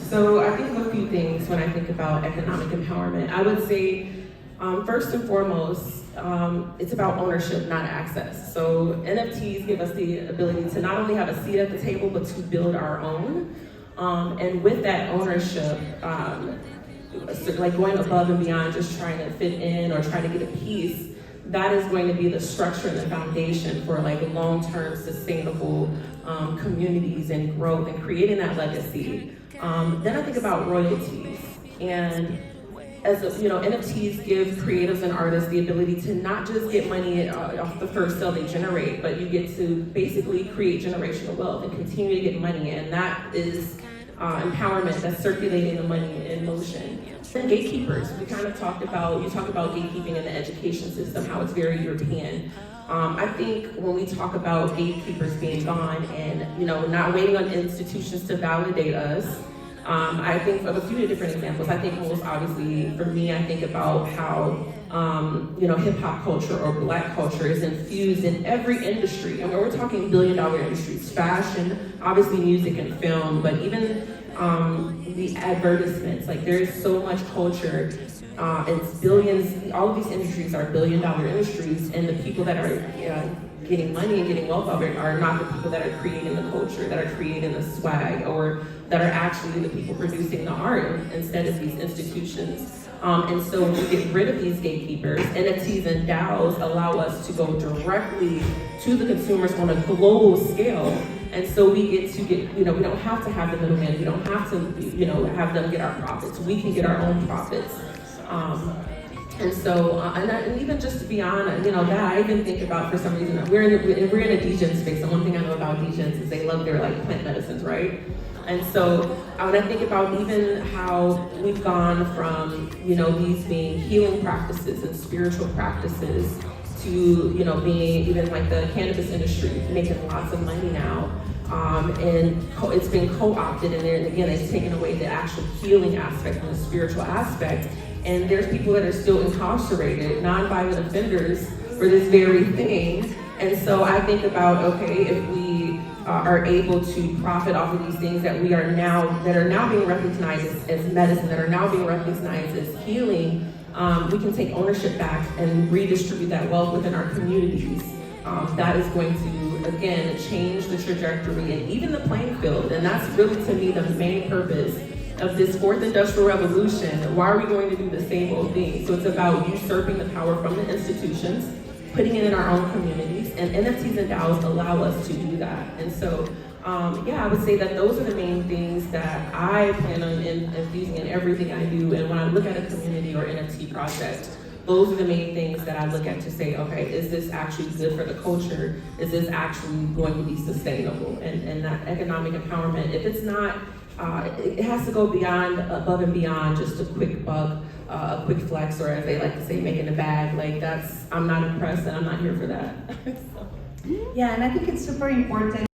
So I think of a few things when I think about economic empowerment. I would say, first and foremost, it's about ownership, not access. So NFTs give us the ability to not only have a seat at the table, but to build our own. And with that ownership, like going above and beyond just trying to fit in or trying to get a piece, that is going to be the structure and the foundation for like long-term sustainable communities and growth and creating that legacy. Then I think about royalties, and as NFTs give creatives and artists the ability to not just get money off the first sale they generate, but you get to basically create generational wealth and continue to get money, and that is empowerment. That's circulating the money in motion. And gatekeepers, you talk about gatekeeping in the education system, how it's very European. I think when we talk about gatekeepers being gone and not waiting on institutions to validate us, I think of a few different examples. I think most obviously for me, I think about how hip hop culture or Black culture is infused in every industry. And we're talking billion-dollar industries, fashion, obviously music and film, but even the advertisements. Like there's so much culture. It's billions. All of these industries are billion-dollar industries, and the people that are getting money and getting wealth of it are not the people that are creating the culture, that are creating the swag, or that are actually the people producing the art instead of these institutions. And so when we get rid of these gatekeepers, NFTs and DAOs allow us to go directly to the consumers on a global scale. And so we don't have to have the middleman. We don't have to, have them get our profits. We can get our own profits. And so, and even just beyond, that, I even think about, for some reason, we're in a degen space, and one thing I know about degens is they love their plant medicines, right? And so when I think about even how we've gone from, these being healing practices and spiritual practices to, being even like the cannabis industry, making lots of money now. And it's been co-opted, and then again, it's taken away the actual healing aspect and the spiritual aspect. And there's people that are still incarcerated, non-violent offenders, for this very thing. And so I think about, okay, if we are able to profit off of these things that are now being recognized as medicine, that are now being recognized as healing, we can take ownership back and redistribute that wealth within our communities. That is going to, again, change the trajectory and even the playing field. And that's really, to me, the main purpose of this fourth industrial revolution. Why are we going to do the same old thing? So it's about usurping the power from the institutions, putting it in our own communities, and NFTs and DAOs allow us to do that. And so, I would say that those are the main things that I plan on infusing in everything I do. And when I look at a community or NFT project, those are the main things that I look at to say, okay, is this actually good for the culture? Is this actually going to be sustainable? And that economic empowerment, if it's not, it has to go above and beyond just a quick buck, a quick flex, or as they like to say, making a bag. I'm not impressed, and I'm not here for that. Yeah, and I think it's super important